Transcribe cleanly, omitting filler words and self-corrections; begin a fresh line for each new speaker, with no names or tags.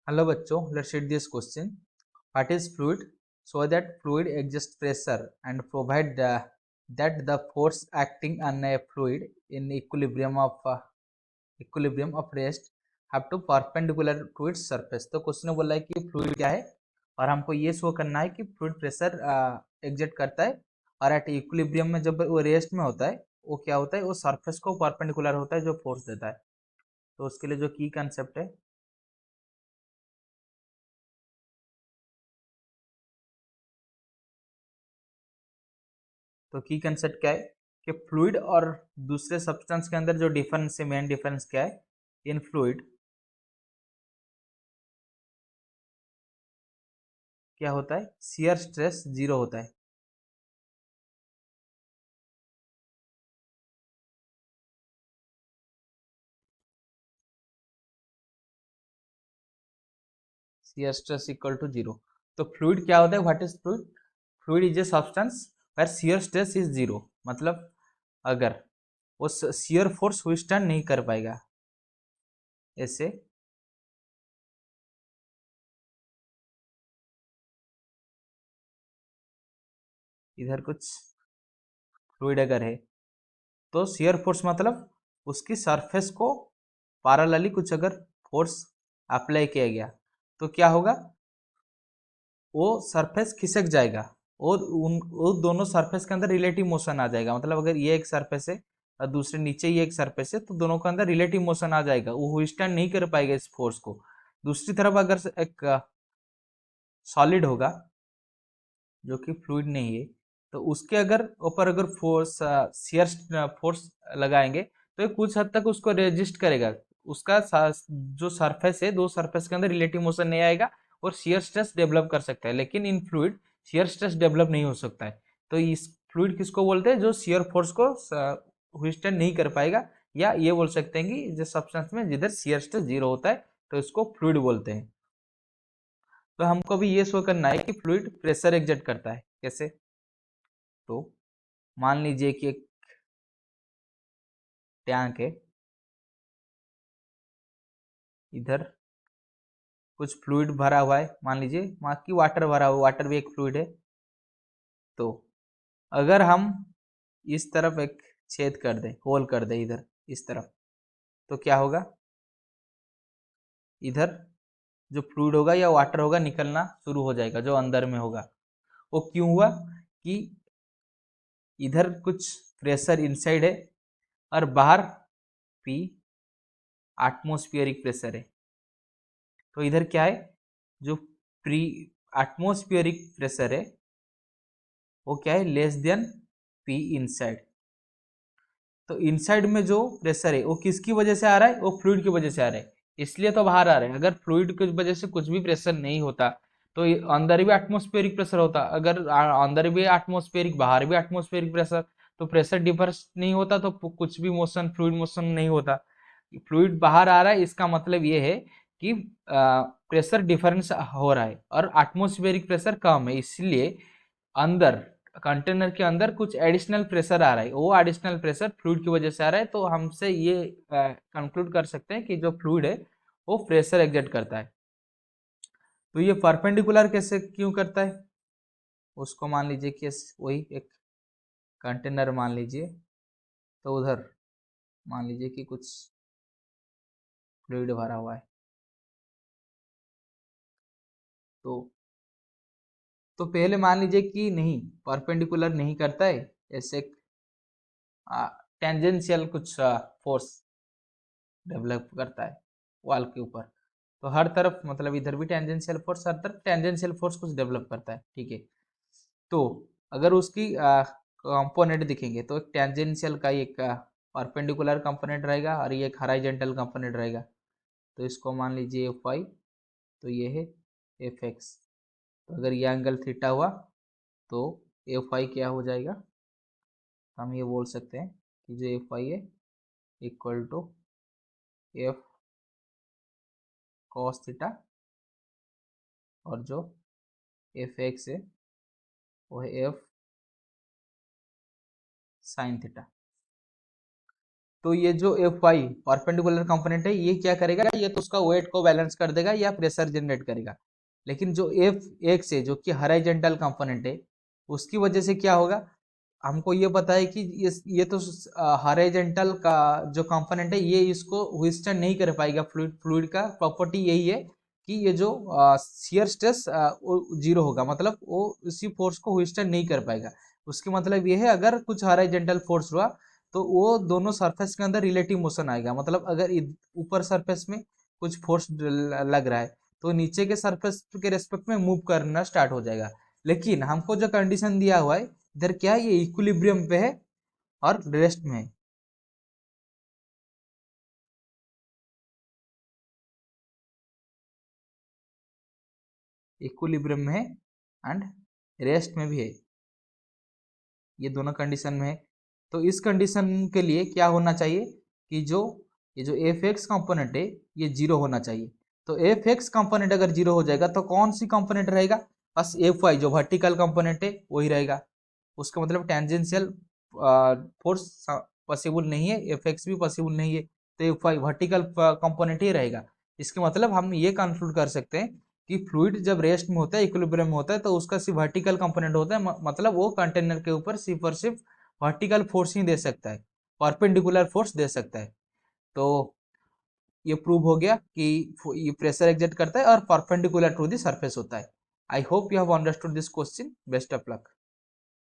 Hello बच्चों, let's read this question. What is fluid? So that fluid exists pressure and provide that the force acting on a fluid in equilibrium of rest have to perpendicular to its surface. तो question बोला है कि fluid क्या है और हमको ये show करना है कि फ्लूइड प्रेशर एग्जर्ट करता है और एट इक्विलिब्रियम में जब वो रेस्ट में होता है वो क्या होता है, वो सरफेस को परपेंडिकुलर होता है जो फोर्स देता है। तो उसके लिए जो की कंसेप्ट है, तो की कंसेप्ट क्या है कि फ्लूइड और दूसरे सब्सटेंस के अंदर जो डिफरेंस है, मेन डिफरेंस क्या है, इन फ्लूइड क्या होता है, शियर स्ट्रेस जीरो होता है। Shear stress equal to zero. तो फ्लूइड क्या होता है, what is fluid? Fluid is a substance where shear stress is zero. मतलब अगर वो शियर फोर्स विथस्टैंड नहीं कर पाएगा, ऐसे इधर कुछ फ्लूइड अगर है तो शियर फोर्स मतलब उसकी सरफेस को पैरेलली कुछ अगर फोर्स अप्लाई किया गया तो क्या होगा, वो सरफेस खिसक जाएगा और वो दोनों सरफेस के अंदर रिलेटिव मोशन आ जाएगा। मतलब अगर ये एक सरफेस है और दूसरे नीचे ये एक सरफेस है तो दोनों के अंदर रिलेटिव मोशन आ जाएगा, वो विथस्टैंड नहीं कर पाएगा इस फोर्स को। दूसरी तरफ अगर एक सॉलिड होगा जो कि फ्लूइड नहीं है तो उसके अगर ऊपर अगर फोर्स शियर फोर्स लगाएंगे तो ये कुछ हद तक उसको रेजिस्ट करेगा। उसका जो सरफेस है, दो सरफेस के अंदर रिलेटिव मोशन नहीं आएगा और शियर स्ट्रेस डेवलप कर सकता है, लेकिन इन फ्लूइड शियर स्ट्रेस डेवलप नहीं हो सकता है। तो इस फ्लूइड किसको बोलते हैं, जो शियर फोर्स को विथस्टैंड नहीं कर पाएगा, या ये बोल सकते हैं कि जिस सब्सटेंस में जिधर शियर स्ट्रेस जीरो होता है तो इसको फ्लूइड बोलते हैं। तो हमको भी ये शो करना है कि फ्लूइड प्रेशर एग्जर्ट करता है कैसे। तो मान लीजिए कि एक टैंक है, इधर कुछ फ्लूइड भरा हुआ है, मान लीजिए वहां की वाटर भरा हुआ, वाटर भी एक फ्लूइड है। तो अगर हम इस तरफ एक छेद कर दें, होल कर दें इधर इस तरफ, तो क्या होगा, इधर जो फ्लूइड होगा या वाटर होगा निकलना शुरू हो जाएगा जो अंदर में होगा। वो क्यों हुआ कि इधर कुछ प्रेशर इनसाइड है और बाहर पी एटमॉस्फेरिक प्रेशर है। तो इधर क्या है, जो प्री एटमॉस्फेरिक प्रेशर है वो क्या है, लेस देन पी इनसाइड। तो इनसाइड में जो प्रेशर है वो किसकी वजह से आ रहा है, वो फ्लूइड की वजह से आ रहा है, इसलिए तो बाहर आ रहा है। अगर फ्लूइड की वजह से कुछ भी प्रेशर नहीं होता तो अंदर भी एटमॉस्फेरिक प्रेशर होता। अगर अंदर भी एटमॉस्फेरिक, बाहर भी एटमॉस्फेरिक प्रेशर, तो प्रेशर डिफरेंस नहीं होता तो कुछ भी मोशन, फ्लूइड मोशन नहीं होता। फ्लूइड बाहर आ रहा है इसका मतलब ये है कि प्रेशर डिफरेंस हो रहा है और एटमॉस्फेरिक प्रेशर कम है, इसलिए अंदर कंटेनर के अंदर कुछ एडिशनल प्रेशर आ रहा है, वो एडिशनल प्रेशर फ्लूइड की वजह से आ रहा है। तो हमसे ये कंक्लूड कर सकते हैं कि जो फ्लूइड है वो प्रेशर एग्जर्ट करता है। तो ये परपेंडिकुलर कैसे क्यों करता है, उसको मान लीजिए कि वही एक कंटेनर मान लीजिए, तो उधर मान लीजिए कि कुछ फ्लूइड भरा हुआ है। तो पहले मान लीजिए कि नहीं, परपेंडिकुलर नहीं करता है, ऐसे टेंजेंशियल कुछ फोर्स डेवलप करता है वॉल के ऊपर। तो हर तरफ मतलब इधर भी टेंजेंशियल फोर्स, हर तरफ टेंजेंशियल फोर्स कुछ डेवलप करता है, ठीक है। तो अगर उसकी कंपोनेंट दिखेंगे तो एक टेंजेंशियल का एक परपेंडिकुलर कंपोनेंट रहेगा और ये एक हॉरिजॉन्टल कंपोनेंट रहेगा। तो इसको मान लीजिए एफ वाई, तो ये है एफ एक्स। तो अगर ये एंगल थीटा हुआ तो एफ वाई क्या हो जाएगा, हम ये बोल सकते हैं कि जो एफ वाई है equal to F cos theta और जो एफ एक्स है वो है एफ साइन थीटा। तो ये जो एफ वाई परपेंडिकुलर कंपोनेंट है ये क्या करेगा, ये तो उसका वेट को बैलेंस कर देगा या प्रेशर जनरेट करेगा। लेकिन जो एफ एक्स है जो कि हॉरिजॉन्टल कंपोनेंट है, उसकी वजह से क्या होगा, हमको ये पता है कि ये तो हॉरिजॉन्टल का जो कंपोनेंट है ये इसको विथस्टैंड नहीं कर पाएगा। फ्लूइड फ्लूइड का प्रॉपर्टी यही है कि ये जो शियर स्ट्रेस जीरो होगा, मतलब वो उसी फोर्स को विथस्टैंड नहीं कर पाएगा। उसके मतलब ये है अगर कुछ हॉरिजॉन्टल फोर्स हुआ तो वो दोनों सरफेस के अंदर रिलेटिव मोशन आएगा। मतलब अगर ऊपर सरफेस में कुछ फोर्स लग रहा है तो नीचे के सरफेस के रेस्पेक्ट में मूव करना स्टार्ट हो जाएगा। लेकिन हमको जो कंडीशन दिया हुआ है इधर क्या है, ये इक्विलिब्रियम पे है और रेस्ट में है। इक्विलिब्रियम में है एंड रेस्ट में भी है, ये दोनों कंडीशन में है। तो इस कंडीशन के लिए क्या होना चाहिए कि जो ये जो एफ एक्स कंपोनेंट है ये जीरो होना चाहिए। तो एफ एक्स कंपोनेंट अगर जीरो हो जाएगा तो कौन सी कंपोनेंट रहेगा, बस एफ वाई जो वर्टिकल कंपोनेंट है वही रहेगा। उसका मतलब टेंजेंशियल फोर्स पॉसिबल नहीं है, एफ एक्स भी पॉसिबल नहीं है, तो एफ वाई वर्टिकल कंपोनेंट ही रहेगा। इसके मतलब हम ये कंक्लूड कर सकते हैं कि फ्लूइड जब रेस्ट में होता है, इक्विलिब्रियम में होता है, तो उसका सिर्फ वर्टिकल कंपोनेंट होता है, मतलब वो कंटेनर के ऊपर सिर्फ और सिर्फ वर्टिकल फोर्स ही दे सकता है, परपेंडिकुलर फोर्स दे सकता है। तो ये प्रूव हो गया कि ये प्रेशर एग्जर्ट करता है और परपेंडिकुलर टू द सरफेस होता है। I hope you have understood this question. Best of luck.